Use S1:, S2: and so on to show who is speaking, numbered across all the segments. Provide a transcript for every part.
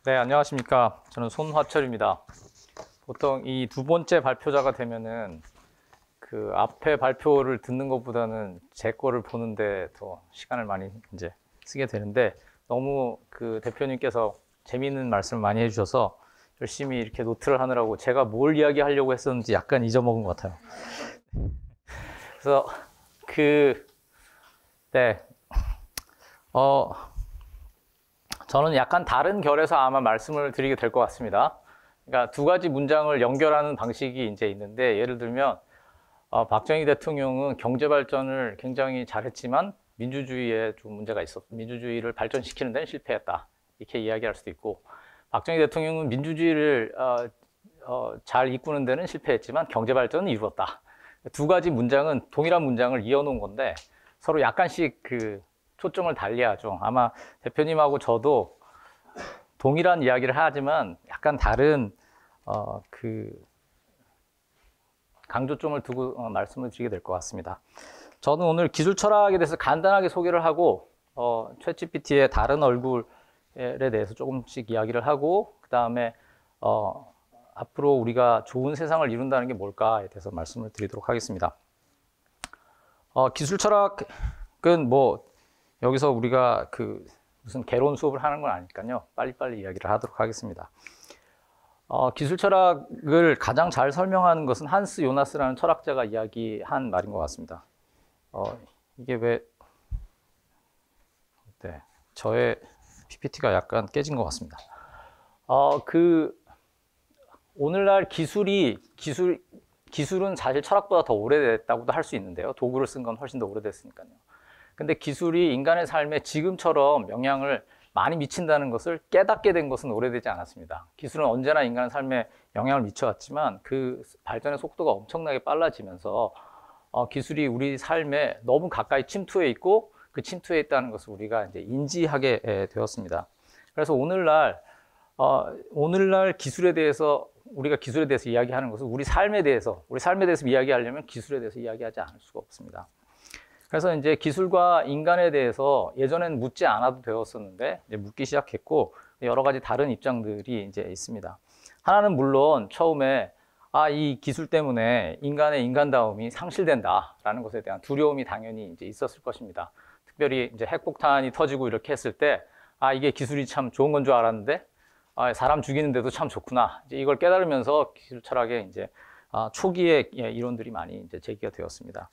S1: 네, 안녕하십니까. 저는 손화철입니다. 보통 이 두 번째 발표자가 되면은 그 앞에 발표를 듣는 것보다는 제 거를 보는데 더 시간을 많이 이제 쓰게 되는데 너무 그 대표님께서 재미있는 말씀을 많이 해주셔서 열심히 이렇게 노트를 하느라고 제가 뭘 이야기하려고 했었는지 약간 잊어먹은 것 같아요. 그래서 네, 어, 저는 약간 다른 결에서 아마 말씀을 드리게 될 것 같습니다. 그러니까 두 가지 문장을 연결하는 방식이 이제 있는데, 예를 들면 박정희 대통령은 경제 발전을 굉장히 잘했지만 민주주의에 좀 문제가 있었고 민주주의를 발전시키는 데는 실패했다, 이렇게 이야기할 수도 있고, 박정희 대통령은 민주주의를 잘 이끄는 데는 실패했지만 경제 발전은 이루었다. 두 가지 문장은 동일한 문장을 이어놓은 건데 서로 약간씩 그 초점을 달리하죠. 아마 대표님하고 저도 동일한 이야기를 하지만 약간 다른 그 강조점을 두고 말씀을 드리게 될 것 같습니다. 저는 오늘 기술 철학에 대해서 간단하게 소개를 하고 챗GPT의 다른 얼굴에 대해서 조금씩 이야기를 하고, 그 다음에 앞으로 우리가 좋은 세상을 이룬다는 게 뭘까에 대해서 말씀을 드리도록 하겠습니다. 기술 철학은 뭐 여기서 우리가 그 무슨 개론 수업을 하는 건 아니니까요. 빨리빨리 이야기를 하도록 하겠습니다. 기술 철학을 가장 잘 설명하는 것은 한스 요나스라는 철학자가 이야기한 말인 것 같습니다. 이게 네, 저의 PPT가 약간 깨진 것 같습니다. 오늘날 기술은 사실 철학보다 더 오래됐다고도 할 수 있는데요. 도구를 쓴 건 훨씬 더 오래됐으니까요. 근데 기술이 인간의 삶에 지금처럼 영향을 많이 미친다는 것을 깨닫게 된 것은 오래되지 않았습니다. 기술은 언제나 인간의 삶에 영향을 미쳐왔지만 그 발전의 속도가 엄청나게 빨라지면서 기술이 우리 삶에 너무 가까이 침투해 있고 그 침투해 있다는 것을 우리가 이제 인지하게 되었습니다. 그래서 오늘날 우리가 기술에 대해서 이야기하는 것은 우리 삶에 대해서 이야기하려면 기술에 대해서 이야기하지 않을 수가 없습니다. 그래서 이제 기술과 인간에 대해서 예전에는 묻지 않아도 되었었는데 이제 묻기 시작했고, 여러 가지 다른 입장들이 이제 있습니다. 하나는 물론 처음에 이 기술 때문에 인간의 인간다움이 상실된다라는 것에 대한 두려움이 당연히 이제 있었을 것입니다. 특별히 이제 핵폭탄이 터지고 이렇게 했을 때 이게 기술이 참 좋은 건 줄 알았는데 사람 죽이는데도 참 좋구나, 이제 이걸 깨달으면서 기술 철학의 이제 초기의 이론들이 많이 이제 제기가 되었습니다.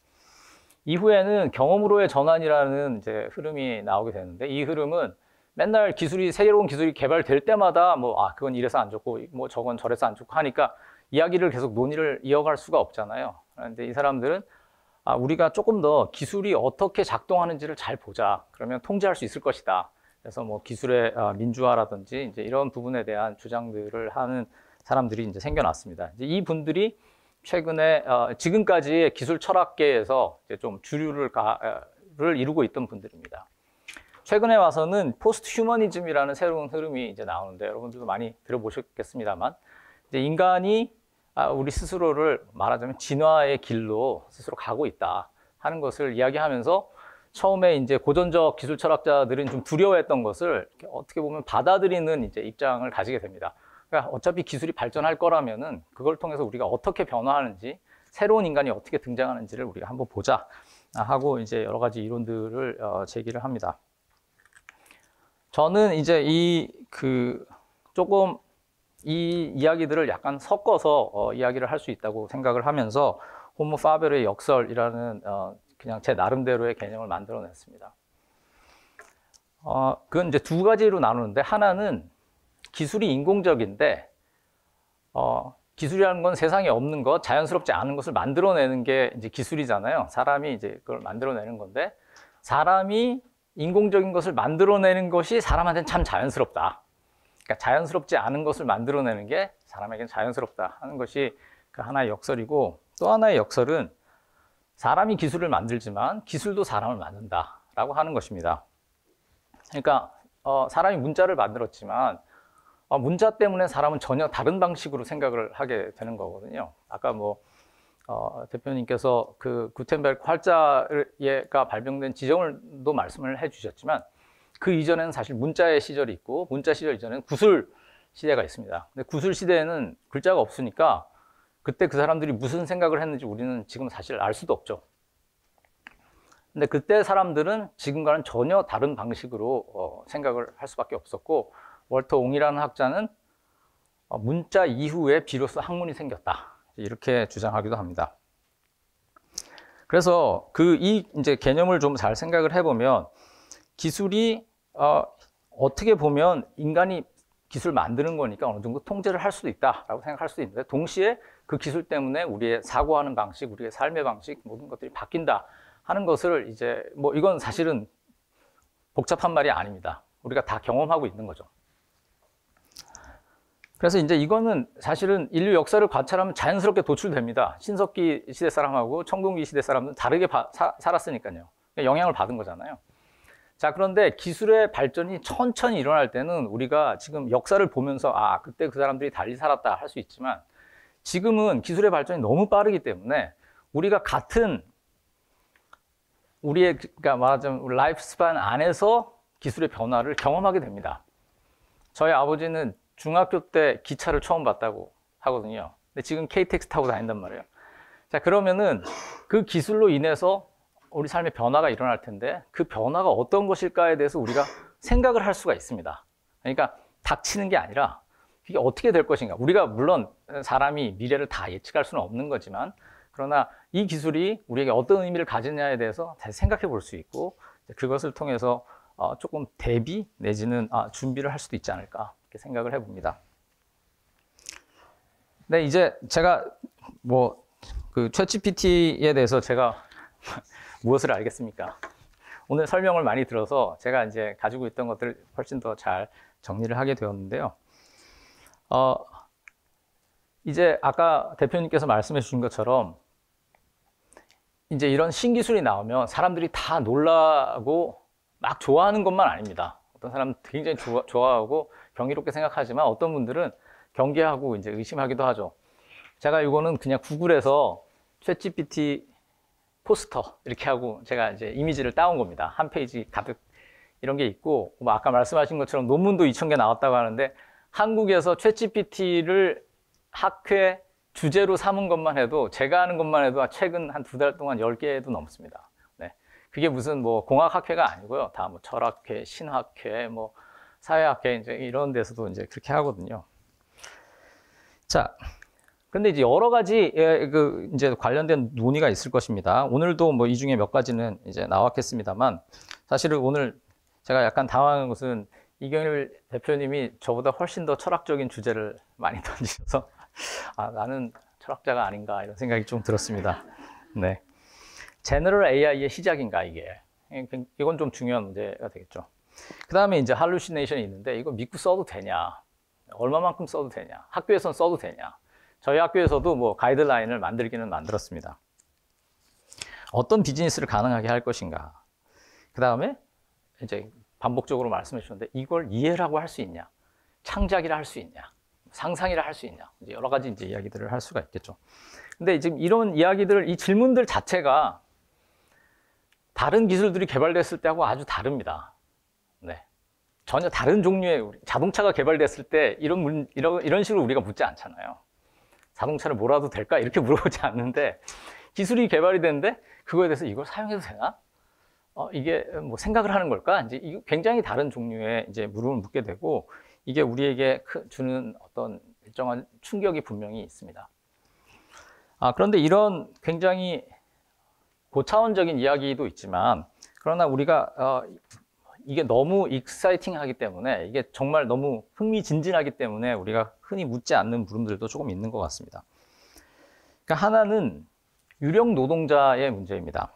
S1: 이후에는 경험으로의 전환이라는 이제 흐름이 나오게 되는데, 이 흐름은 맨날 새로운 기술이 개발될 때마다 그건 이래서 안 좋고 저건 저래서 안 좋고 하니까 이야기를 계속 논의를 이어갈 수가 없잖아요. 그런데 이 사람들은 우리가 조금 더 기술이 어떻게 작동하는지를 잘 보자, 그러면 통제할 수 있을 것이다. 그래서 기술의 민주화라든지 이제 이런 부분에 대한 주장들을 하는 사람들이 이제 생겨났습니다. 이제 이 분들이 최근에 지금까지의 기술 철학계에서 이제 좀 주류를 이루고 있던 분들입니다. 최근에 와서는 포스트 휴머니즘이라는 새로운 흐름이 이제 나오는데, 여러분들도 많이 들어보셨겠습니다만, 이제 인간이 우리 스스로를 말하자면 진화의 길로 스스로 가고 있다 하는 것을 이야기하면서, 처음에 이제 고전적 기술 철학자들은 좀 두려워했던 것을 어떻게 보면 받아들이는 이제 입장을 가지게 됩니다. 그러니까 어차피 기술이 발전할 거라면은 그걸 통해서 우리가 어떻게 변화하는지, 새로운 인간이 어떻게 등장하는지를 우리가 한번 보자 하고 이제 여러 가지 이론들을 제기를 합니다. 저는 이제 조금 이 이야기들을 약간 섞어서 이야기를 할 수 있다고 생각을 하면서 호모 파베르의 역설이라는 그냥 제 나름대로의 개념을 만들어냈습니다. 그건 이제 두 가지로 나누는데, 하나는 기술이 인공적인데 기술이라는 건 세상에 없는 것, 자연스럽지 않은 것을 만들어내는 게 이제 기술이잖아요. 사람이 이제 그걸 만들어내는 건데, 사람이 인공적인 것을 만들어내는 것이 사람한테는 참 자연스럽다. 그러니까 자연스럽지 않은 것을 만들어내는 게 사람에게는 자연스럽다 하는 것이 그 하나의 역설이고, 또 하나의 역설은 사람이 기술을 만들지만 기술도 사람을 만든다라고 하는 것입니다. 그러니까 사람이 문자를 만들었지만 문자 때문에 사람은 전혀 다른 방식으로 생각을 하게 되는 거거든요. 아까 대표님께서 그 구텐베르크 활자가 발명된 지점도 말씀을 해주셨지만, 그 이전에는 사실 문자의 시절이 있고, 문자 시절 이전에는 시대가 있습니다. 근데 구술 시대에는 글자가 없으니까 그때 그 사람들이 무슨 생각을 했는지 우리는 지금 사실 알 수도 없죠. 근데 그때 사람들은 지금과는 전혀 다른 방식으로 생각을 할 수밖에 없었고, 월터 옹이라는 학자는 문자 이후에 비로소 학문이 생겼다, 이렇게 주장하기도 합니다. 그래서 이 이제 개념을 좀 잘 생각을 해보면 기술이 어떻게 보면 인간이 기술 만드는 거니까 어느 정도 통제를 할 수도 있다라고 생각할 수도 있는데, 동시에 그 기술 때문에 우리의 사고하는 방식, 우리의 삶의 방식, 모든 것들이 바뀐다 하는 것을 이제 뭐 이건 사실은 복잡한 말이 아닙니다. 우리가 다 경험하고 있는 거죠. 그래서 이제 이거는 사실은 인류 역사를 관찰하면 자연스럽게 도출됩니다. 신석기 시대 사람하고 청동기 시대 사람은 다르게 살았으니까요. 영향을 받은 거잖아요. 자, 그런데 기술의 발전이 천천히 일어날 때는 우리가 지금 역사를 보면서 그때 그 사람들이 달리 살았다 할 수 있지만, 지금은 기술의 발전이 너무 빠르기 때문에 우리가 같은 우리의, 그러니까 말하자면 라이프 스판 안에서 기술의 변화를 경험하게 됩니다. 저희 아버지는 중학교 때 기차를 처음 봤다고 하거든요. 근데 지금 KTX 타고 다닌단 말이에요. 자, 그러면은 그 기술로 인해서 우리 삶의 변화가 일어날 텐데, 그 변화가 어떤 것일까에 대해서 우리가 생각을 할 수가 있습니다. 그러니까 닥치는 게 아니라 이게 어떻게 될 것인가. 우리가 물론 사람이 미래를 다 예측할 수는 없는 거지만, 그러나 이 기술이 우리에게 어떤 의미를 가지느냐에 대해서 다시 생각해 볼 수 있고, 그것을 통해서 조금 대비 내지는 준비를 할 수도 있지 않을까, 이렇게 생각을 해봅니다. 네, 이제 제가 그 챗GPT에 대해서 제가 무엇을 알겠습니까? 오늘 설명을 많이 들어서 제가 이제 가지고 있던 것들을 훨씬 더 잘 정리를 하게 되었는데요. 이제 아까 대표님께서 말씀해 주신 것처럼 이제 이런 신기술이 나오면 사람들이 다 놀라고 막 좋아하는 것만 아닙니다. 어떤 사람은 굉장히 좋아하고 경이롭게 생각하지만 어떤 분들은 경계하고 이제 의심하기도 하죠. 제가 이거는 그냥 구글에서 챗GPT 포스터 이렇게 하고 제가 이제 이미지를 따온 겁니다. 한 페이지 가득 이런 게 있고, 아까 말씀하신 것처럼 논문도 2,000개 나왔다고 하는데, 한국에서 챗GPT를 학회 주제로 삼은 것만 해도, 제가 하는 것만 해도 최근 한 2달 동안 10개도 넘습니다. 네. 그게 무슨 공학학회가 아니고요. 다 철학회, 신학회, 사회학회, 이제 이런 데서도 이제 그렇게 하거든요. 자. 근데 이제 여러 가지 이제 관련된 논의가 있을 것입니다. 오늘도 이 중에 몇 가지는 이제 나왔겠습니다만, 사실은 오늘 제가 약간 당황한 것은 이경일 대표님이 저보다 훨씬 더 철학적인 주제를 많이 던지셔서 나는 철학자가 아닌가 이런 생각이 좀 들었습니다. 네. 제너럴 AI의 시작인가 이게? 이건 좀 중요한 문제가 되겠죠. 그 다음에 이제 할루시네이션이 있는데, 이거 믿고 써도 되냐? 얼마만큼 써도 되냐? 학교에선 써도 되냐? 저희 학교에서도 가이드라인을 만들기는 만들었습니다. 어떤 비즈니스를 가능하게 할 것인가. 그 다음에 이제 반복적으로 말씀해 주셨는데, 이걸 이해라고 할 수 있냐? 창작이라 할 수 있냐? 상상이라 할 수 있냐? 이제 여러 가지 이제 이야기들을 할 수가 있겠죠. 근데 지금 이런 이야기들, 이 질문들 자체가 다른 기술들이 개발됐을 때하고 아주 다릅니다. 네. 전혀 다른 종류의 자동차가 개발됐을 때 이런 식으로 우리가 묻지 않잖아요. 자동차를 몰아도 될까? 이렇게 물어보지 않는데, 기술이 개발이 되는데 그거에 대해서 이걸 사용해도 되나? 이게 생각을 하는 걸까? 이제 이거 굉장히 다른 종류의 이제 물음을 묻게 되고, 이게 우리에게 주는 어떤 일정한 충격이 분명히 있습니다. 그런데 이런 굉장히 고차원적인 이야기도 있지만, 그러나 우리가 이게 너무 익사이팅하기 때문에, 이게 정말 너무 흥미진진하기 때문에 우리가 흔히 묻지 않는 물음들도 조금 있는 것 같습니다. 그러니까 하나는 유령 노동자의 문제입니다.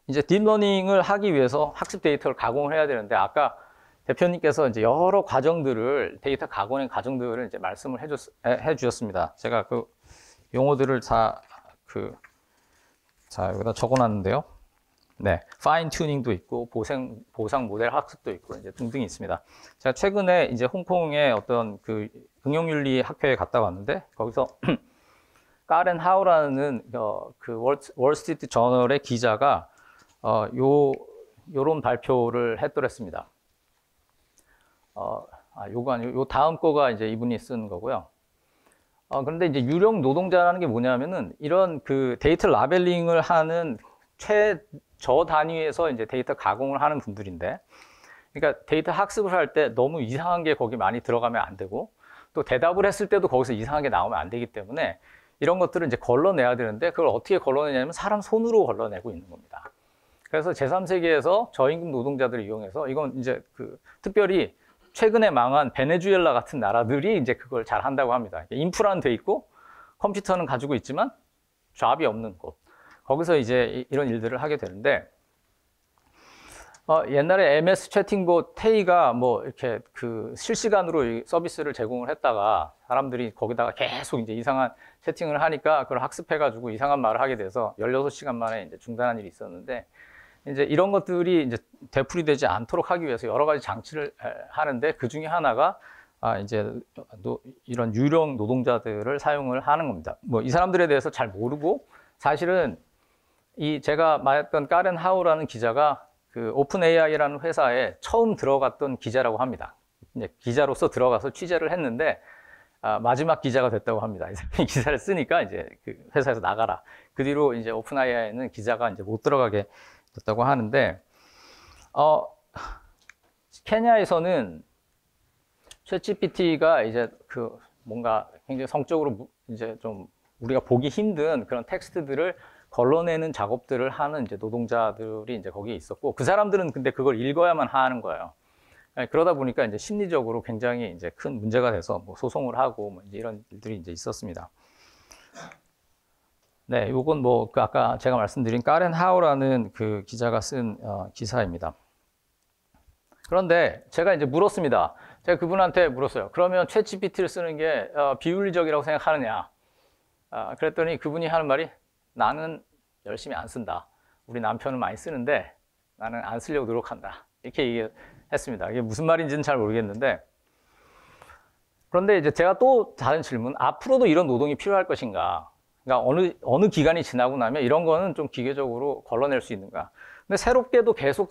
S1: 이제 딥러닝을 하기 위해서 학습 데이터를 가공을 해야 되는데, 아까 대표님께서 이제 여러 과정들을, 데이터 가공의 과정들을 이제 말씀을 해 주셨습니다. 제가 그 용어들을 자, 여기다 적어 놨는데요. 네, 파인 튜닝도 있고 보상 모델 학습도 있고 이제 등등이 있습니다. 제가 최근에 이제 홍콩의 어떤 그 응용윤리 학회에 갔다 왔는데, 거기서 카렌 하우라는 그 월스트리트 저널의 기자가 요런 발표를 했더랬습니다. 요거 아니고 요 다음 거가 이제 이분이 쓴 거고요. 그런데 이제 유령 노동자라는 게 뭐냐면은 이런 그 데이터 라벨링을 하는 최저 단위에서 이제 데이터 가공을 하는 분들인데, 그러니까 데이터 학습을 할 때 너무 이상한 게 거기 많이 들어가면 안 되고, 또 대답을 했을 때도 거기서 이상한 게 나오면 안 되기 때문에 이런 것들을 이제 걸러내야 되는데, 그걸 어떻게 걸러내냐면 사람 손으로 걸러내고 있는 겁니다. 그래서 제3세계에서 저임금 노동자들을 이용해서, 이건 이제 그 특별히 최근에 망한 베네수엘라 같은 나라들이 이제 그걸 잘 한다고 합니다. 인프라는 돼 있고 컴퓨터는 가지고 있지만 잡이 없는 곳, 거기서 이제 이런 일들을 하게 되는데, 옛날에 MS 채팅봇 테이가 뭐 이렇게 그 실시간으로 서비스를 제공을 했다가 사람들이 거기다가 계속 이제 이상한 채팅을 하니까 그걸 학습해가지고 이상한 말을 하게 돼서 16시간 만에 이제 중단한 일이 있었는데, 이제 이런 것들이 이제 되풀이되지 않도록 하기 위해서 여러 가지 장치를 하는데, 그 중에 하나가 이제 이런 유령 노동자들을 사용을 하는 겁니다. 뭐 이 사람들에 대해서 잘 모르고, 사실은 이 제가 말했던 카렌 하우라는 기자가 그 오픈 AI라는 회사에 처음 들어갔던 기자라고 합니다. 이제 기자로서 들어가서 취재를 했는데 마지막 기자가 됐다고 합니다. 이 사람이 기사를 쓰니까 이제 그 회사에서 나가라. 그 뒤로 이제 오픈 AI는 기자가 이제 못 들어가게 됐다고 하는데, 케냐에서는 챗GPT가 이제 그 뭔가 굉장히 성적으로 이제 좀 우리가 보기 힘든 그런 텍스트들을 걸러내는 작업들을 하는 이제 노동자들이 이제 거기에 있었고, 그 사람들은 근데 그걸 읽어야만 하는 거예요. 그러다 보니까 이제 심리적으로 굉장히 이제 큰 문제가 돼서 뭐 소송을 하고 뭐 이제 이런 일들이 이제 있었습니다. 네, 요건 뭐 그 아까 제가 말씀드린 카렌 하우라는 그 기자가 쓴 기사입니다. 그런데 제가 이제 물었습니다. 제가 그분한테 물었어요. 그러면 챗GPT를 쓰는 게 비윤리적이라고 생각하느냐? 그랬더니 그분이 하는 말이, 나는 열심히 안 쓴다. 우리 남편은 많이 쓰는데 나는 안 쓰려고 노력한다. 이렇게 얘기했습니다. 이게 무슨 말인지는 잘 모르겠는데, 그런데 이제 제가 또 다른 질문, 앞으로도 이런 노동이 필요할 것인가? 그러니까 어느 기간이 지나고 나면 이런 거는 좀 기계적으로 걸러낼 수 있는가? 근데 새롭게도 계속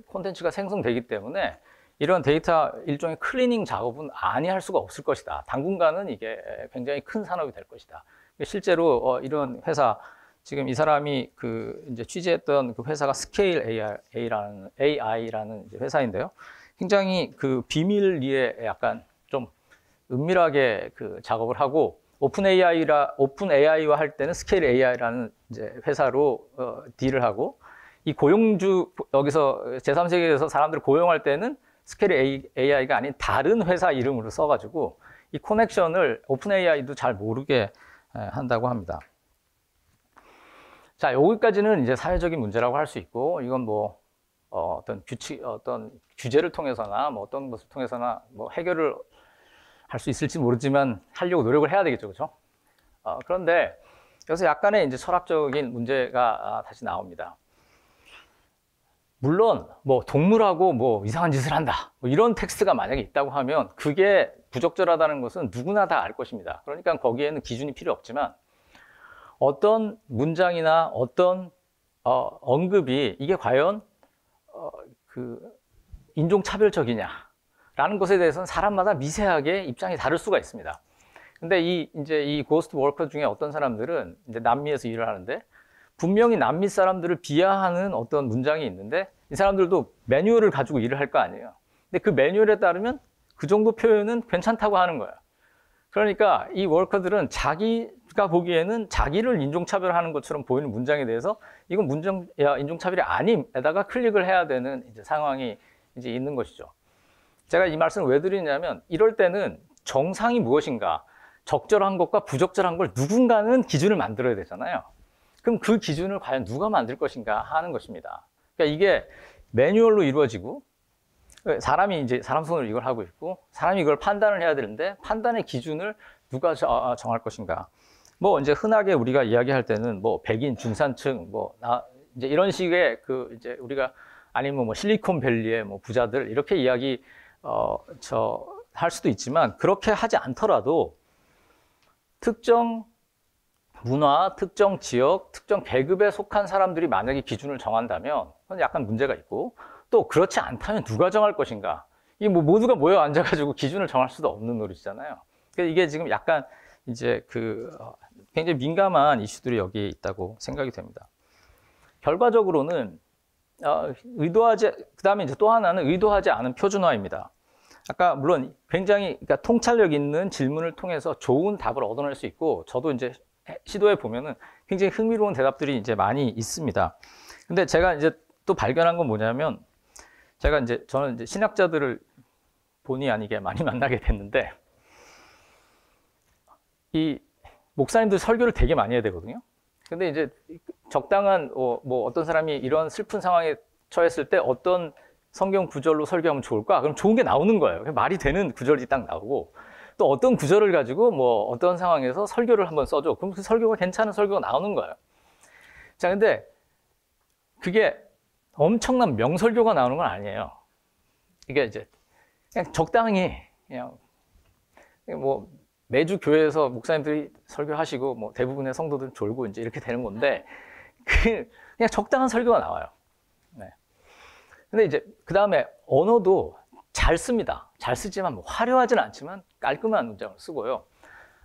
S1: 콘텐츠가 생성되기 때문에 이런 데이터 일종의 클리닝 작업은 아니 할 수가 없을 것이다. 당분간은 이게 굉장히 큰 산업이 될 것이다. 실제로 이런 회사, 지금 이 사람이 그 이제 취재했던 그 회사가 스케일 AI라는 이제 회사인데요. 굉장히 그 비밀리에 약간 좀 은밀하게 그 작업을 하고, 오픈 AI와 할 때는 스케일 AI라는 이제 회사로 딜을 하고, 이 고용주, 여기서 제3세계에서 사람들을 고용할 때는 스케일 AI가 아닌 다른 회사 이름으로 써가지고 이 커넥션을 오픈 AI도 잘 모르게 한다고 합니다. 자, 여기까지는 이제 사회적인 문제라고 할 수 있고, 이건 뭐 어떤 규제를 통해서나 뭐 어떤 것을 통해서나 뭐 해결을 할 수 있을지 모르지만 하려고 노력을 해야 되겠죠, 그렇죠? 그런데 여기서 약간의 이제 철학적인 문제가 다시 나옵니다. 물론 뭐 동물하고 뭐 이상한 짓을 한다, 뭐 이런 텍스트가 만약에 있다고 하면 그게 부적절하다는 것은 누구나 다 알 것입니다. 그러니까 거기에는 기준이 필요 없지만, 어떤 문장이나 어떤 언급이 이게 과연 그 인종차별적이냐라는 것에 대해서는 사람마다 미세하게 입장이 다를 수가 있습니다. 근데 이제 이 고스트 워커 중에 어떤 사람들은 이제 남미에서 일을 하는데, 분명히 남미 사람들을 비하하는 어떤 문장이 있는데 이 사람들도 매뉴얼을 가지고 일을 할 거 아니에요. 근데 그 매뉴얼에 따르면 그 정도 표현은 괜찮다고 하는 거예요. 그러니까 이 워커들은 자기가 보기에는 자기를 인종차별하는 것처럼 보이는 문장에 대해서 이건 인종차별이 아님에다가 클릭을 해야 되는 이제 상황이 이제 있는 것이죠. 제가 이 말씀을 왜 드리냐면, 이럴 때는 정상이 무엇인가, 적절한 것과 부적절한 걸 누군가는 기준을 만들어야 되잖아요. 그럼 그 기준을 과연 누가 만들 것인가 하는 것입니다. 그러니까 이게 매뉴얼로 이루어지고, 사람이 이제 사람 손으로 이걸 하고 있고, 사람이 이걸 판단을 해야 되는데 판단의 기준을 누가 정할 것인가. 뭐 이제 흔하게 우리가 이야기할 때는 뭐 백인 중산층 이제 이런 식의 그 이제 우리가, 아니면 뭐 실리콘밸리의 뭐 부자들 이렇게 이야기 할 수도 있지만, 그렇게 하지 않더라도 특정 문화, 특정 지역, 특정 계급에 속한 사람들이 만약에 기준을 정한다면 그건 약간 문제가 있고, 또 그렇지 않다면 누가 정할 것인가. 이게 뭐 모두가 모여 앉아가지고 기준을 정할 수도 없는 노릇이잖아요. 그러니까 이게 지금 약간 이제 굉장히 민감한 이슈들이 여기에 있다고 생각이 됩니다. 결과적으로는 그다음에 이제 또 하나는 의도하지 않은 표준화입니다. 아까 물론 굉장히 그러니까 통찰력 있는 질문을 통해서 좋은 답을 얻어낼 수 있고, 저도 이제 시도해 보면은 굉장히 흥미로운 대답들이 이제 많이 있습니다. 근데 제가 이제 또 발견한 건 뭐냐면, 저는 이제 신학자들을 본의 아니게 많이 만나게 됐는데, 이 목사님들 설교를 되게 많이 해야 되거든요. 근데 이제 적당한 뭐 어떤 사람이 이런 슬픈 상황에 처했을 때 어떤 성경 구절로 설교하면 좋을까? 그럼 좋은 게 나오는 거예요. 말이 되는 구절이 딱 나오고, 또 어떤 구절을 가지고 뭐 어떤 상황에서 설교를 한번 써줘. 그럼 그 설교가 괜찮은 설교가 나오는 거예요. 자, 근데 그게 엄청난 명설교가 나오는 건 아니에요. 이게 이제 그냥 적당히 그냥 뭐 매주 교회에서 목사님들이 설교하시고 뭐 대부분의 성도들은 졸고 이제 이렇게 되는 건데, 그냥 적당한 설교가 나와요. 네. 근데 이제 그 다음에 언어도 잘 씁니다. 잘 쓰지만 뭐 화려하진 않지만 깔끔한 문장을 쓰고요.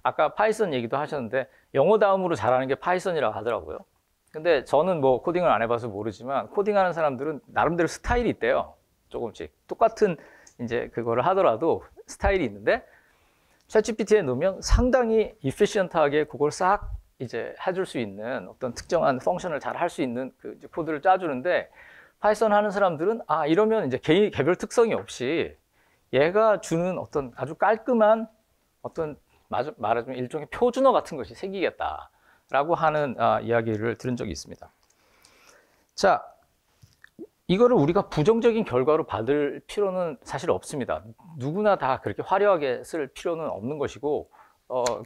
S1: 아까 파이썬 얘기도 하셨는데 영어 다음으로 잘하는 게 파이썬이라고 하더라고요. 근데 저는 뭐 코딩을 안 해봐서 모르지만 코딩하는 사람들은 나름대로 스타일이 있대요. 조금씩 똑같은 이제 그거를 하더라도 스타일이 있는데, 챗GPT에 넣으면 상당히 이피시언트하게 그걸 싹 이제 해줄 수 있는 어떤 특정한 펑션을 잘 할 수 있는 그 코드를 짜주는데, 파이썬 하는 사람들은 이러면 이제 개별 특성이 없이 얘가 주는 어떤 아주 깔끔한 어떤 말하자면 일종의 표준어 같은 것이 생기겠다라고 하는 이야기를 들은 적이 있습니다. 자, 이거를 우리가 부정적인 결과로 받을 필요는 사실 없습니다. 누구나 다 그렇게 화려하게 쓸 필요는 없는 것이고,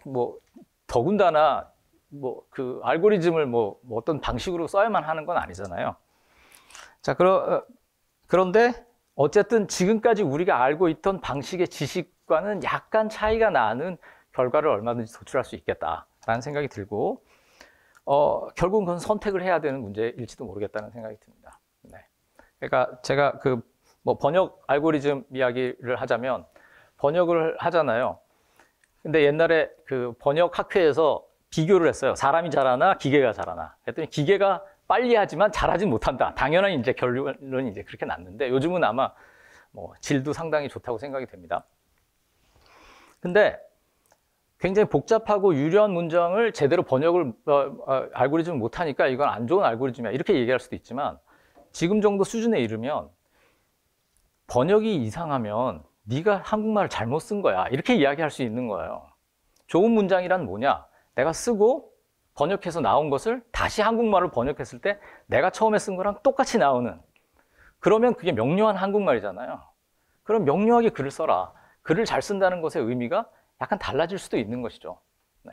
S1: 뭐 더군다나 뭐 그 알고리즘을 뭐 어떤 방식으로 써야만 하는 건 아니잖아요. 자, 그런데 어쨌든 지금까지 우리가 알고 있던 방식의 지식과는 약간 차이가 나는 결과를 얼마든지 도출할 수 있겠다라는 생각이 들고, 결국은 그건 선택을 해야 되는 문제일지도 모르겠다는 생각이 듭니다. 네. 그러니까 제가 뭐 번역 알고리즘 이야기를 하자면, 번역을 하잖아요. 근데 옛날에 그 번역 학회에서 비교를 했어요. 사람이 잘하나 기계가 잘하나. 그랬더니 기계가 빨리 하지만 잘하진 못한다. 당연한 이제 결론이 이제 그렇게 났는데, 요즘은 아마 뭐 질도 상당히 좋다고 생각이 됩니다. 근데 굉장히 복잡하고 유려한 문장을 제대로 번역을 알고리즘을 못하니까 이건 안 좋은 알고리즘이야, 이렇게 얘기할 수도 있지만, 지금 정도 수준에 이르면 번역이 이상하면 네가 한국말을 잘못 쓴 거야, 이렇게 이야기할 수 있는 거예요. 좋은 문장이란 뭐냐? 내가 쓰고 번역해서 나온 것을 다시 한국말로 번역했을 때 내가 처음에 쓴 거랑 똑같이 나오는, 그러면 그게 명료한 한국말이잖아요. 그럼 명료하게 글을 써라. 글을 잘 쓴다는 것의 의미가 약간 달라질 수도 있는 것이죠. 네.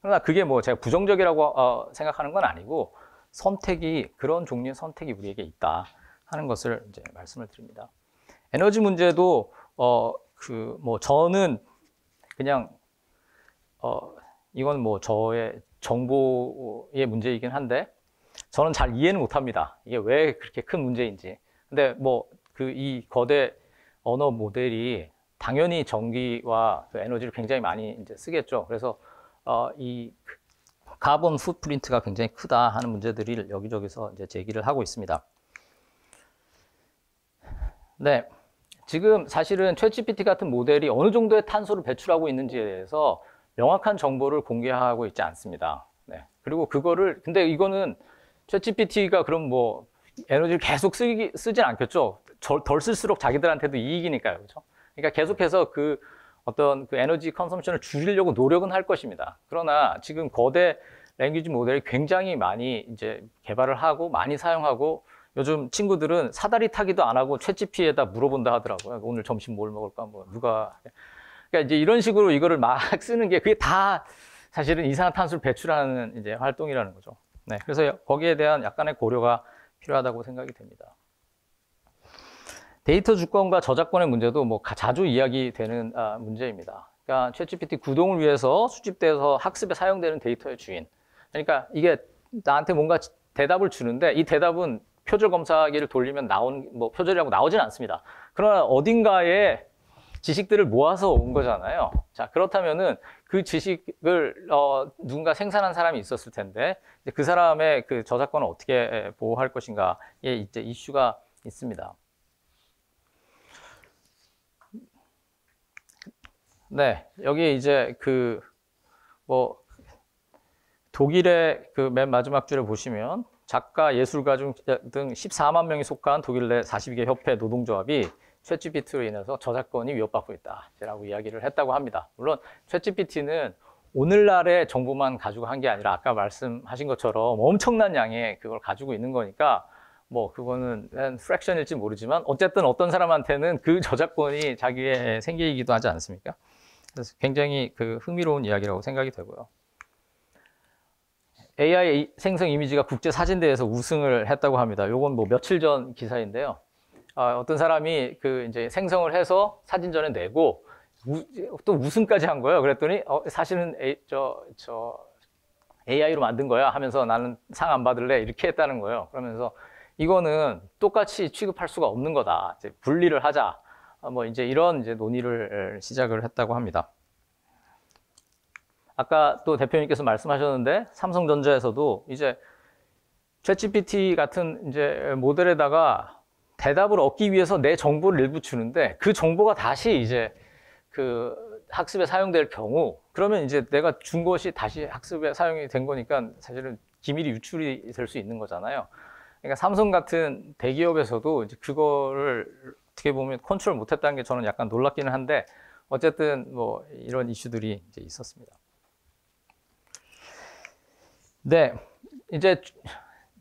S1: 그러나 그게 뭐 제가 부정적이라고 생각하는 건 아니고, 그런 종류의 선택이 우리에게 있다 하는 것을 이제 말씀을 드립니다. 에너지 문제도 뭐 저는 그냥 이건 뭐 저의 정보의 문제이긴 한데, 저는 잘 이해는 못합니다. 이게 왜 그렇게 큰 문제인지. 근데 뭐 이 거대 언어 모델이 당연히 전기와 그 에너지를 굉장히 많이 이제 쓰겠죠. 그래서 이 카본 풋프린트가 굉장히 크다 하는 문제들을 여기저기서 이제 제기를 하고 있습니다. 네, 지금 사실은 챗GPT 같은 모델이 어느 정도의 탄소를 배출하고 있는지에 대해서 명확한 정보를 공개하고 있지 않습니다. 네. 그리고 근데 이거는 챗GPT가 그럼 뭐 에너지를 계속 쓰진 않겠죠. 덜 쓸수록 자기들한테도 이익이니까요. 그렇죠? 그러니까 계속해서 어떤 에너지 컨섬션을 줄이려고 노력은 할 것입니다. 그러나 지금 거대 랭귀지 모델이 굉장히 많이 이제 개발을 하고 많이 사용하고, 요즘 친구들은 사다리 타기도 안 하고 챗GPT에다 물어본다 하더라고요. 오늘 점심 뭘 먹을까? 뭐 그러니까 이제 이런 식으로 이거를 막 쓰는 게, 그게 다 사실은 이산화탄소를 배출하는 이제 활동이라는 거죠. 네, 그래서 거기에 대한 약간의 고려가 필요하다고 생각이 됩니다. 데이터 주권과 저작권의 문제도 뭐 자주 이야기되는 문제입니다. 그러니까 챗GPT 구동을 위해서 수집돼서 학습에 사용되는 데이터의 주인. 그러니까 이게 나한테 뭔가 대답을 주는데, 이 대답은 표절 검사기를 돌리면 나온 뭐 표절이라고 나오진 않습니다. 그러나 어딘가에 지식들을 모아서 온 거잖아요. 자, 그렇다면은 그 지식을 누군가 생산한 사람이 있었을 텐데 그 사람의 그 저작권을 어떻게 보호할 것인가에 이제 이슈가 있습니다. 네, 여기 이제 그 뭐 독일의 그 맨 마지막 줄에 보시면 작가, 예술가 등 14만 명이 속한 독일 내 42개 협회 노동조합이 챗GPT로 인해서 저작권이 위협받고 있다라고 이야기를 했다고 합니다. 물론 챗GPT는 오늘날의 정보만 가지고 한 게 아니라 아까 말씀하신 것처럼 엄청난 양의 그걸 가지고 있는 거니까 뭐 그거는 한 프랙션일지 모르지만 어쨌든 어떤 사람한테는 그 저작권이 자기의 생계이기도 하지 않습니까? 그래서 굉장히 그 흥미로운 이야기라고 생각이 되고요. AI 생성 이미지가 국제 사진대회에서 우승을 했다고 합니다. 요건 뭐 며칠 전 기사인데요. 어떤 사람이 그 이제 생성을 해서 사진전에 내고 또 우승까지 한 거예요. 그랬더니 사실은 AI로 만든 거야 하면서 나는 상 안 받을래 이렇게 했다는 거예요. 그러면서 이거는 똑같이 취급할 수가 없는 거다. 이제 분리를 하자. 뭐 이제 이런 이제 논의를 시작을 했다고 합니다. 아까 또 대표님께서 말씀하셨는데 삼성전자에서도 이제 챗GPT 같은 이제 모델에다가 대답을 얻기 위해서 내 정보를 일부 주는데 그 정보가 다시 이제 그 학습에 사용될 경우 그러면 이제 내가 준 것이 다시 학습에 사용이 된 거니까 사실은 기밀이 유출이 될 수 있는 거잖아요. 그러니까 삼성 같은 대기업에서도 이제 그거를 어떻게 보면 컨트롤 못했다는 게 저는 약간 놀랍기는 한데 어쨌든 뭐 이런 이슈들이 이제 있었습니다. 네, 이제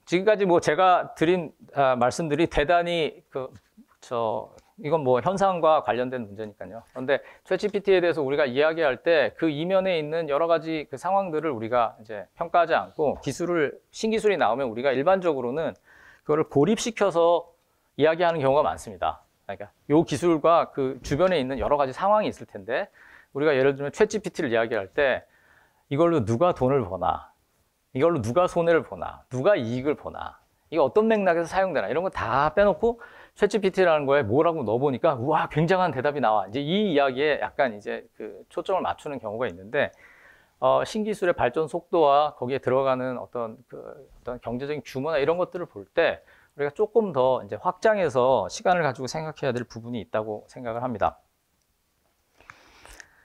S1: 지금까지 뭐 제가 드린 말씀들이 대단히 이건 뭐 현상과 관련된 문제니까요. 그런데 챗GPT에 대해서 우리가 이야기할 때 그 이면에 있는 여러 가지 그 상황들을 우리가 이제 평가하지 않고 신기술이 나오면 우리가 일반적으로는 그거를 고립시켜서 이야기하는 경우가 많습니다. 그러니까 요 기술과 그 주변에 있는 여러 가지 상황이 있을 텐데 우리가 예를 들면 챗GPT를 이야기할 때 이걸로 누가 돈을 버나, 이걸로 누가 손해를 보나, 누가 이익을 보나, 이게 어떤 맥락에서 사용되나 이런 거 다 빼놓고 챗GPT라는 거에 뭐라고 넣어보니까 우와 굉장한 대답이 나와. 이제 이 이야기에 약간 이제 그 초점을 맞추는 경우가 있는데 신기술의 발전 속도와 거기에 들어가는 어떤 경제적인 규모나 이런 것들을 볼 때 우리가 조금 더 이제 확장해서 시간을 가지고 생각해야 될 부분이 있다고 생각을 합니다.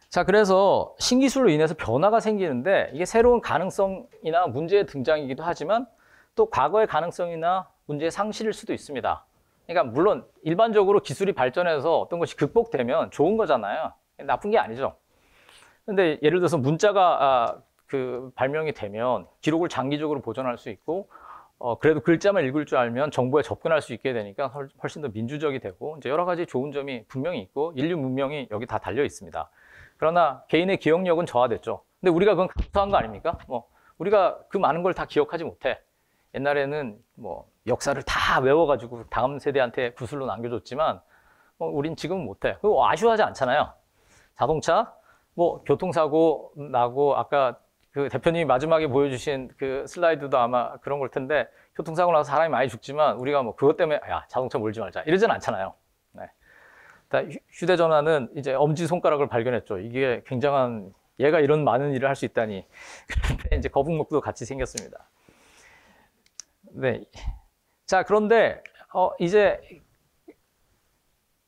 S1: 자, 그래서 신기술로 인해서 변화가 생기는데 이게 새로운 가능성이나 문제의 등장이기도 하지만 또 과거의 가능성이나 문제의 상실일 수도 있습니다. 그러니까 물론 일반적으로 기술이 발전해서 어떤 것이 극복되면 좋은 거잖아요. 나쁜 게 아니죠. 근데 예를 들어서 문자가 발명이 되면 기록을 장기적으로 보존할 수 있고 그래도 글자만 읽을 줄 알면 정보에 접근할 수 있게 되니까 훨씬 더 민주적이 되고 이제 여러 가지 좋은 점이 분명히 있고 인류 문명이 여기 다 달려 있습니다. 그러나 개인의 기억력은 저하됐죠. 근데 우리가 그건 감사한 거 아닙니까? 우리가 그 많은 걸 다 기억하지 못해. 옛날에는 역사를 다 외워가지고 다음 세대한테 구슬로 남겨줬지만 우린 지금은 못해. 그거 아쉬워하지 않잖아요. 자동차, 교통사고 나고 아까 그 대표님이 마지막에 보여주신 그 슬라이드도 아마 그런 걸 텐데 교통사고 나서 사람이 많이 죽지만 우리가 그것 때문에 야 자동차 몰지 말자 이러진 않잖아요. 네. 휴대전화는 이제 엄지손가락을 발견했죠. 이게 굉장한 얘가 이런 많은 일을 할 수 있다니. 그런데 이제 거북목도 같이 생겼습니다. 네. 자, 그런데 이제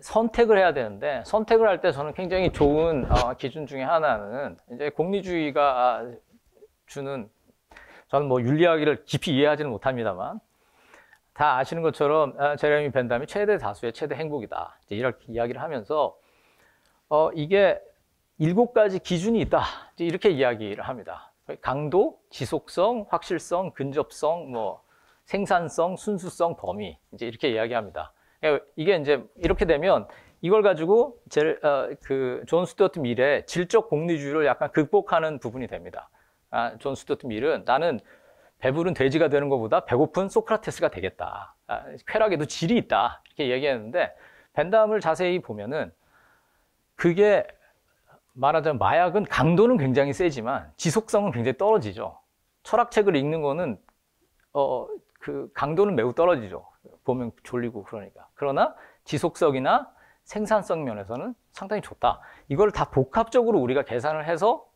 S1: 선택을 해야 되는데 선택을 할 때 저는 굉장히 좋은 기준 중에 하나는 이제 공리주의가 주는 저는 윤리학을 깊이 이해하지는 못합니다만 다 아시는 것처럼 제레미 벤담이 최대 다수의 최대 행복이다. 이제 이렇게 이야기를 하면서 이게 7가지 기준이 있다. 이제 이렇게 이야기를 합니다. 강도, 지속성, 확실성, 근접성, 생산성, 순수성, 범위 이제 이렇게 이야기합니다. 이게 이제 이렇게 되면 이걸 가지고 존 스튜어트 밀의 질적 공리주의를 약간 극복하는 부분이 됩니다. 존 스튜어트 밀은 나는 배부른 돼지가 되는 것보다 배고픈 소크라테스가 되겠다. 쾌락에도 질이 있다. 이렇게 얘기했는데 벤담을 자세히 보면은 그게 말하자면 마약은 강도는 굉장히 세지만 지속성은 굉장히 떨어지죠. 철학책을 읽는 거는 그 강도는 매우 떨어지죠. 보면 졸리고 그러니까. 그러나 지속성이나 생산성 면에서는 상당히 좋다. 이걸 다 복합적으로 우리가 계산을 해서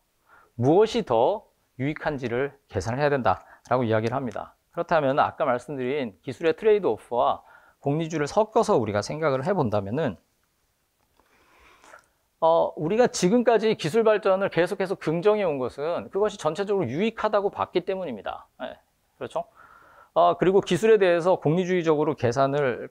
S1: 무엇이 더 유익한지를 계산을 해야 된다라고 이야기를 합니다. 그렇다면 아까 말씀드린 기술의 트레이드 오프와 공리주의를 섞어서 우리가 생각을 해본다면은 우리가 지금까지 기술 발전을 계속해서 긍정해 온 것은 그것이 전체적으로 유익하다고 봤기 때문입니다. 네, 그렇죠? 그리고 기술에 대해서 공리주의적으로 계산을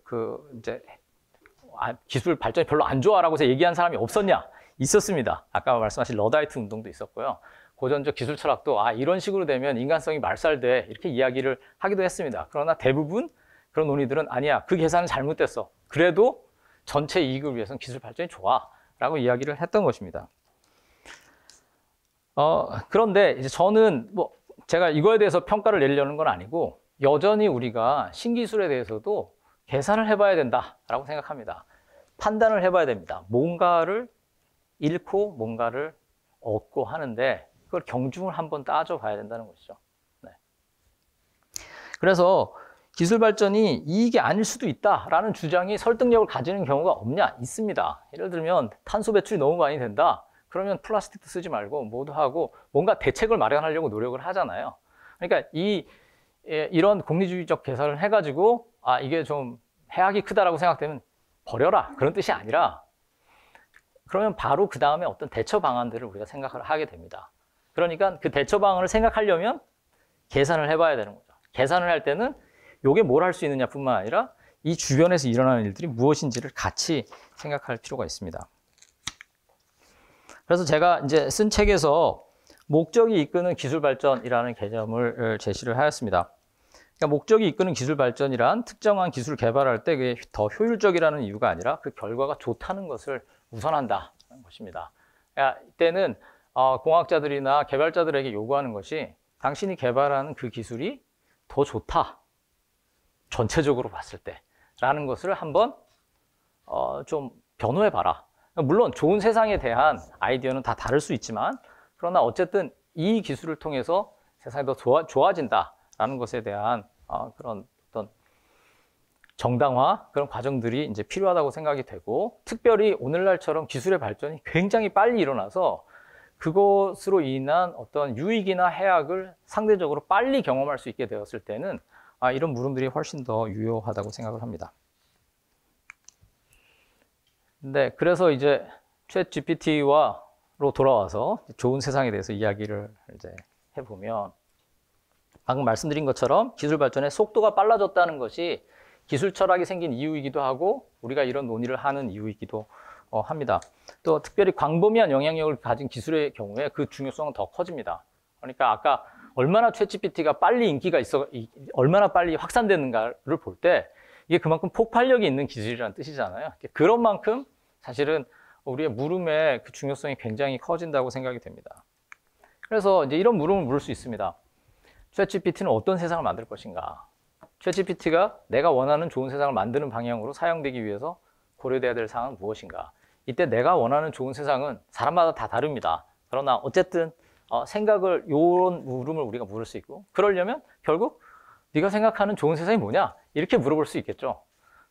S1: 기술 발전이 별로 안 좋아라고 해서 얘기한 사람이 없었냐? 있었습니다. 아까 말씀하신 러다이트 운동도 있었고요. 고전적 기술 철학도 이런 식으로 되면 인간성이 말살돼 이렇게 이야기를 하기도 했습니다. 그러나 대부분 그런 논의들은 아니야. 그 계산은 잘못됐어. 그래도 전체 이익을 위해서는 기술 발전이 좋아. 라고 이야기를 했던 것입니다. 그런데 이제 저는 제가 이거에 대해서 평가를 내려는 건 아니고 여전히 우리가 신기술에 대해서도 계산을 해봐야 된다라고 생각합니다. 판단을 해봐야 됩니다. 뭔가를 잃고 뭔가를 얻고 하는데 그걸 경중을 한번 따져봐야 된다는 것이죠. 네. 그래서 기술 발전이 이익이 아닐 수도 있다라는 주장이 설득력을 가지는 경우가 없냐? 있습니다. 예를 들면 탄소 배출이 너무 많이 된다. 그러면 플라스틱도 쓰지 말고 뭐도 하고 뭔가 대책을 마련하려고 노력을 하잖아요. 그러니까 이런 공리주의적 계산을 해가지고 이게 좀 해악이 크다라고 생각되면 버려라 그런 뜻이 아니라 그러면 바로 그 다음에 어떤 대처 방안들을 우리가 생각을 하게 됩니다. 그러니까 그 대처 방안을 생각하려면 계산을 해봐야 되는 거죠. 계산을 할 때는 요게 뭘 할 수 있느냐 뿐만 아니라 이 주변에서 일어나는 일들이 무엇인지를 같이 생각할 필요가 있습니다. 그래서 제가 이제 쓴 책에서 목적이 이끄는 기술 발전이라는 개념을 제시를 하였습니다. 그러니까 목적이 이끄는 기술 발전이란 특정한 기술을 개발할 때 그게 더 효율적이라는 이유가 아니라 그 결과가 좋다는 것을 우선한다는 것입니다. 그러니까 이때는 공학자들이나 개발자들에게 요구하는 것이 당신이 개발하는 그 기술이 더 좋다. 전체적으로 봤을 때 라는 것을 한번 좀 변호해 봐라. 물론 좋은 세상에 대한 아이디어는 다 다를 수 있지만 그러나 어쨌든 이 기술을 통해서 세상이 더 좋아진다라는 것에 대한 그런 어떤 정당화 그런 과정들이 이제 필요하다고 생각이 되고 특별히 오늘날처럼 기술의 발전이 굉장히 빨리 일어나서 그것으로 인한 어떤 유익이나 해악을 상대적으로 빨리 경험할 수 있게 되었을 때는 이런 물음들이 훨씬 더 유효하다고 생각을 합니다. 네, 그래서 이제 챗 GPT로 돌아와서 좋은 세상에 대해서 이야기를 이제 해보면 방금 말씀드린 것처럼 기술 발전의 속도가 빨라졌다는 것이 기술 철학이 생긴 이유이기도 하고 우리가 이런 논의를 하는 이유이기도 합니다. 또 특별히 광범위한 영향력을 가진 기술의 경우에 그 중요성은 더 커집니다. 그러니까 아까 얼마나 챗GPT가 빨리 인기가 얼마나 빨리 확산되는가를 볼 때 이게 그만큼 폭발력이 있는 기술이라는 뜻이잖아요. 그런 만큼 사실은 우리의 물음의 그 중요성이 굉장히 커진다고 생각이 됩니다. 그래서 이제 이런 물음을 물을 수 있습니다. 챗GPT는 어떤 세상을 만들 것인가? 챗GPT가 내가 원하는 좋은 세상을 만드는 방향으로 사용되기 위해서 고려돼야 될 사항은 무엇인가? 이때 내가 원하는 좋은 세상은 사람마다 다 다릅니다. 그러나 어쨌든 이런 물음을 우리가 물을 수 있고 그러려면 결국 네가 생각하는 좋은 세상이 뭐냐? 이렇게 물어볼 수 있겠죠.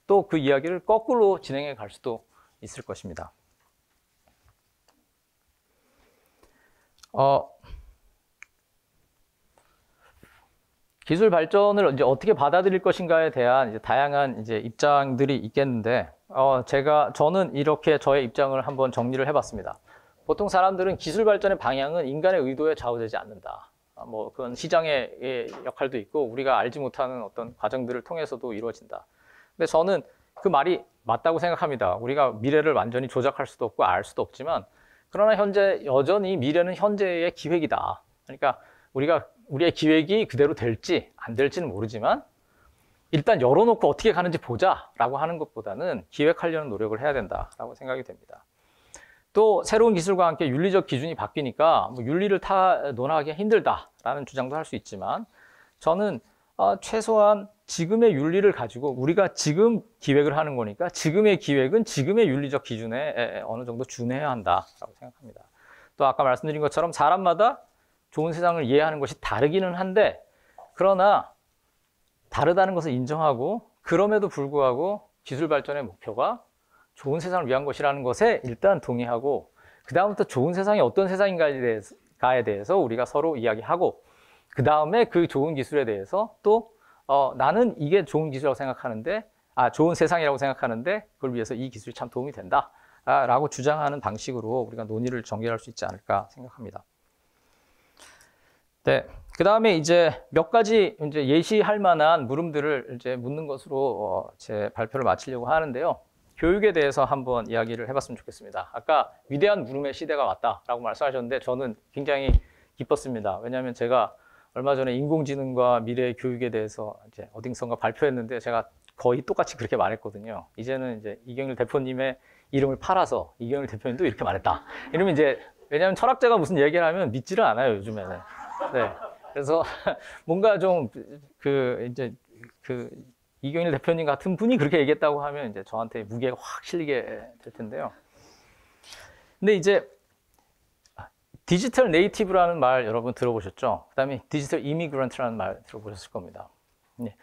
S1: 또 그 이야기를 거꾸로 진행해 갈 수도 있을 것입니다. 기술 발전을 이제 어떻게 받아들일 것인가에 대한 이제 다양한 이제 입장들이 있겠는데, 저는 이렇게 저의 입장을 한번 정리를 해봤습니다. 보통 사람들은 기술 발전의 방향은 인간의 의도에 좌우되지 않는다. 그건 시장의 역할도 있고 우리가 알지 못하는 어떤 과정들을 통해서도 이루어진다. 근데 저는 그 말이 맞다고 생각합니다. 우리가 미래를 완전히 조작할 수도 없고 알 수도 없지만, 그러나 여전히 미래는 현재의 기획이다. 그러니까 우리의 기획이 그대로 될지 안 될지는 모르지만 일단 열어놓고 어떻게 가는지 보자라고 하는 것보다는 기획하려는 노력을 해야 된다라고 생각이 됩니다. 또 새로운 기술과 함께 윤리적 기준이 바뀌니까 윤리를 논하기 힘들다라는 주장도 할 수 있지만, 저는 최소한 지금의 윤리를 가지고 우리가 지금 기획을 하는 거니까 지금의 기획은 지금의 윤리적 기준에 어느 정도 준해야 한다라고 생각합니다. 또 아까 말씀드린 것처럼 사람마다 좋은 세상을 이해하는 것이 다르기는 한데, 그러나 다르다는 것을 인정하고 그럼에도 불구하고 기술 발전의 목표가 좋은 세상을 위한 것이라는 것에 일단 동의하고 그 다음부터 좋은 세상이 어떤 세상인가에 대해서 우리가 서로 이야기하고 그 다음에 그 좋은 기술에 대해서 또 나는 이게 좋은 기술이라고 생각하는데 좋은 세상이라고 생각하는데 그걸 위해서 이 기술이 참 도움이 된다 라고 주장하는 방식으로 우리가 논의를 전개할 수 있지 않을까 생각합니다. 네. 그 다음에 이제 몇 가지 이제 예시할 만한 물음들을 이제 묻는 것으로 제 발표를 마치려고 하는데요. 교육에 대해서 한번 이야기를 해봤으면 좋겠습니다. 아까 위대한 물음의 시대가 왔다라고 말씀하셨는데 저는 굉장히 기뻤습니다. 왜냐하면 제가 얼마 전에 인공지능과 미래의 교육에 대해서 이제 어딘가 발표했는데 제가 거의 똑같이 그렇게 말했거든요. 이제는 이제 이경일 대표님의 이름을 팔아서 이경일 대표님도 이렇게 말했다. 이러면 이제 왜냐하면 철학자가 무슨 얘기를 하면 믿지를 않아요, 요즘에는. 네. 그래서 뭔가 좀 이경일 대표님 같은 분이 그렇게 얘기했다고 하면 이제 저한테 무게가 확 실리게 될 텐데요. 근데 이제 디지털 네이티브라는 말 여러분 들어보셨죠? 그 다음에 디지털 이미그런트라는 말 들어보셨을 겁니다. 네.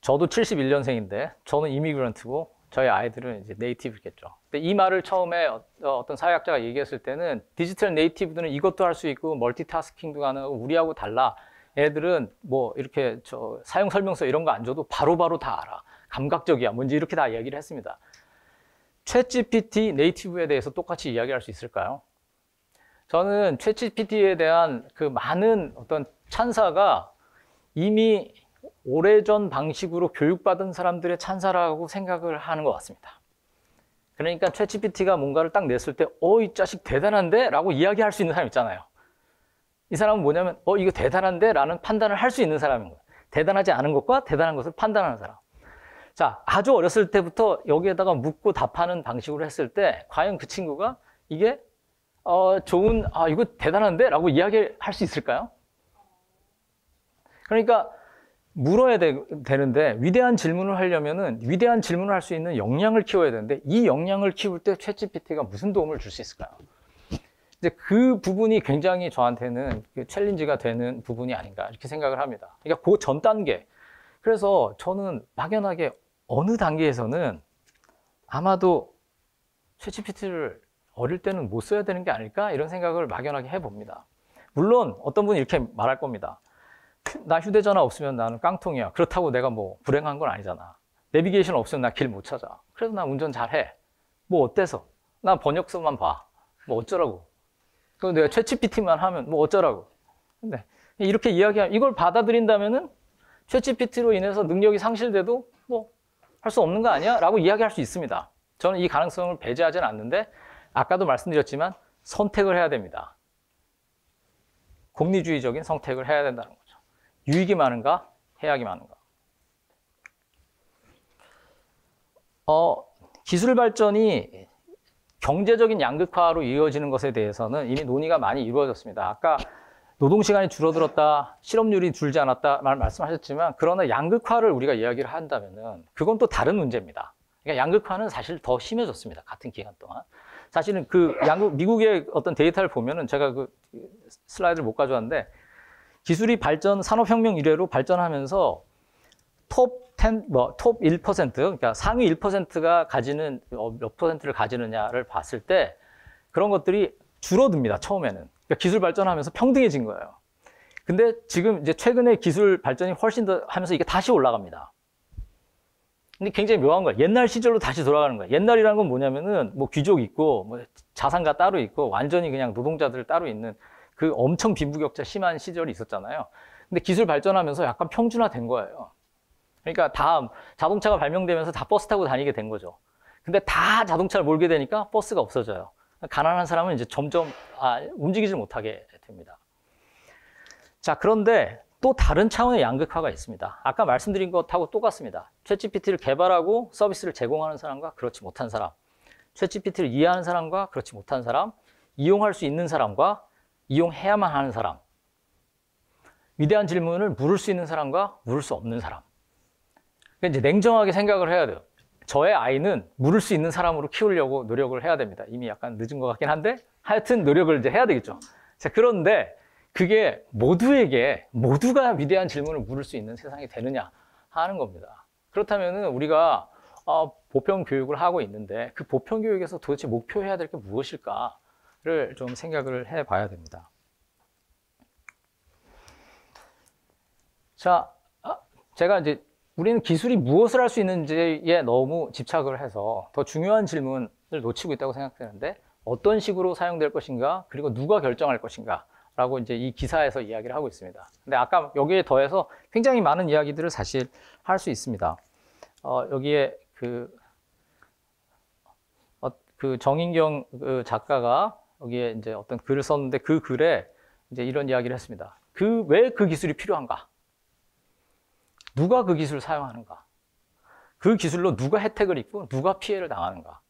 S1: 저도 71년생인데 저는 이미그런트고 저희 아이들은 이제 네이티브겠죠. 근데 이 말을 처음에 어떤 사회학자가 얘기했을 때는 디지털 네이티브들은 이것도 할 수 있고 멀티타스킹도 가능하고 우리하고 달라. 애들은 뭐 이렇게 사용 설명서 이런 거 안 줘도 바로바로 다 알아. 감각적이야. 뭔지 이렇게 다 이야기를 했습니다. 챗GPT 네이티브에 대해서 똑같이 이야기할 수 있을까요? 저는 챗GPT에 대한 그 많은 어떤 찬사가 이미 오래전 방식으로 교육받은 사람들의 찬사라고 생각을 하는 것 같습니다. 그러니까 챗GPT가 뭔가를 딱 냈을 때 이 자식 대단한데? 라고 이야기할 수 있는 사람 있잖아요. 이 사람은 뭐냐면 이거 대단한데? 라는 판단을 할 수 있는 사람인 거예요. 대단하지 않은 것과 대단한 것을 판단하는 사람. 자, 아주 어렸을 때부터 여기에다가 묻고 답하는 방식으로 했을 때 과연 그 친구가 이게 이거 대단한데? 라고 이야기할 수 있을까요? 그러니까 물어야 되는데 위대한 질문을 하려면은 위대한 질문을 할 수 있는 역량을 키워야 되는데 이 역량을 키울 때 챗GPT가 무슨 도움을 줄 수 있을까요? 이제 그 부분이 굉장히 저한테는 챌린지가 되는 부분이 아닌가 이렇게 생각을 합니다. 그러니까 그 전 단계. 그래서 저는 막연하게 어느 단계에서는 아마도 챗GPT를 어릴 때는 못 써야 되는 게 아닐까 이런 생각을 막연하게 해봅니다. 물론 어떤 분이 이렇게 말할 겁니다. 나 휴대전화 없으면 나는 깡통이야. 그렇다고 내가 뭐 불행한 건 아니잖아. 내비게이션 없으면 나 길 못 찾아. 그래도 나 운전 잘해. 뭐 어때서? 나 번역서만 봐. 뭐 어쩌라고. 그럼 내가 챗GPT만 하면 뭐 어쩌라고. 근데 이렇게 이야기하면 이걸 받아들인다면은 챗GPT로 인해서 능력이 상실돼도 뭐 할 수 없는 거 아니야? 라고 이야기할 수 있습니다. 저는 이 가능성을 배제하지는 않는데 아까도 말씀드렸지만 선택을 해야 됩니다. 공리주의적인 선택을 해야 된다는 거죠. 유익이 많은가? 해악이 많은가? 기술 발전이 경제적인 양극화로 이어지는 것에 대해서는 이미 논의가 많이 이루어졌습니다. 아까 노동시간이 줄어들었다, 실업률이 줄지 않았다 말씀하셨지만 그러나 양극화를 우리가 이야기를 한다면은 그건 또 다른 문제입니다. 그러니까 양극화는 사실 더 심해졌습니다. 같은 기간 동안. 사실은 미국의 어떤 데이터를 보면은 제가 그 슬라이드를 못 가져왔는데 기술이 산업혁명 이래로 발전하면서 톱 1%, 그러니까 상위 1%가 가지는, 몇 퍼센트를 가지느냐를 봤을 때 그런 것들이 줄어듭니다, 처음에는. 그러니까 기술 발전하면서 평등해진 거예요. 근데 지금 이제 최근에 기술 발전이 훨씬 더 하면서 이게 다시 올라갑니다. 근데 굉장히 묘한 거예요. 옛날 시절로 다시 돌아가는 거예요. 옛날이라는 건 뭐냐면은 뭐 귀족 있고, 뭐 자산가 따로 있고, 완전히 그냥 노동자들 따로 있는 그 엄청 빈부격차 심한 시절이 있었잖아요. 근데 기술 발전하면서 약간 평준화된 거예요. 그러니까 다 자동차가 발명되면서 다 버스 타고 다니게 된 거죠. 근데 다 자동차를 몰게 되니까 버스가 없어져요. 가난한 사람은 이제 점점 움직이질 못하게 됩니다. 자, 그런데 또 다른 차원의 양극화가 있습니다. 아까 말씀드린 것하고 똑같습니다. 챗GPT를 개발하고 서비스를 제공하는 사람과 그렇지 못한 사람, 챗GPT를 이해하는 사람과 그렇지 못한 사람, 이용할 수 있는 사람과 이용해야만 하는 사람, 위대한 질문을 물을 수 있는 사람과 물을 수 없는 사람. 그러니까 이제 냉정하게 생각을 해야 돼요. 저의 아이는 물을 수 있는 사람으로 키우려고 노력을 해야 됩니다. 이미 약간 늦은 것 같긴 한데 하여튼 노력을 이제 해야 되겠죠. 자, 그런데 그게 모두가 위대한 질문을 물을 수 있는 세상이 되느냐 하는 겁니다. 그렇다면 우리가 보편 교육을 하고 있는데 그 보편 교육에서 도대체 목표해야 될 게 무엇일까를 좀 생각을 해 봐야 됩니다. 자, 제가 이제 우리는 기술이 무엇을 할 수 있는지에 너무 집착을 해서 더 중요한 질문을 놓치고 있다고 생각되는데 어떤 식으로 사용될 것인가, 그리고 누가 결정할 것인가 라고 이제 이 기사에서 이야기를 하고 있습니다. 근데 아까 여기에 더해서 굉장히 많은 이야기들을 사실 할 수 있습니다. 여기에 그 정인경 그 작가가 여기에 이제 어떤 글을 썼는데 그 글에 이제 이런 이야기를 했습니다. 왜 그 기술이 필요한가? 누가 그 기술을 사용하는가? 그 기술로 누가 혜택을 입고 누가 피해를 당하는가?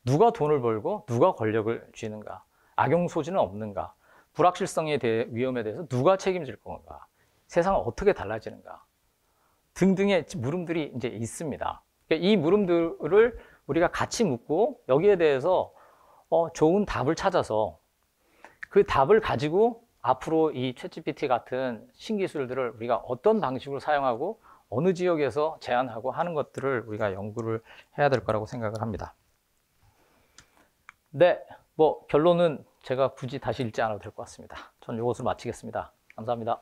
S1: 누가 돈을 벌고 누가 권력을 쥐는가? 악용 소지는 없는가? 불확실성에 대해 위험에 대해서 누가 책임질 건가? 세상은 어떻게 달라지는가? 등등의 물음들이 이제 있습니다. 이 물음들을 우리가 같이 묻고 여기에 대해서 좋은 답을 찾아서 그 답을 가지고 앞으로 이 챗GPT 같은 신기술들을 우리가 어떤 방식으로 사용하고 어느 지역에서 제한하고 하는 것들을 우리가 연구를 해야 될 거라고 생각을 합니다. 네, 결론은 제가 굳이 다시 읽지 않아도 될 것 같습니다. 전 이것으로 마치겠습니다. 감사합니다.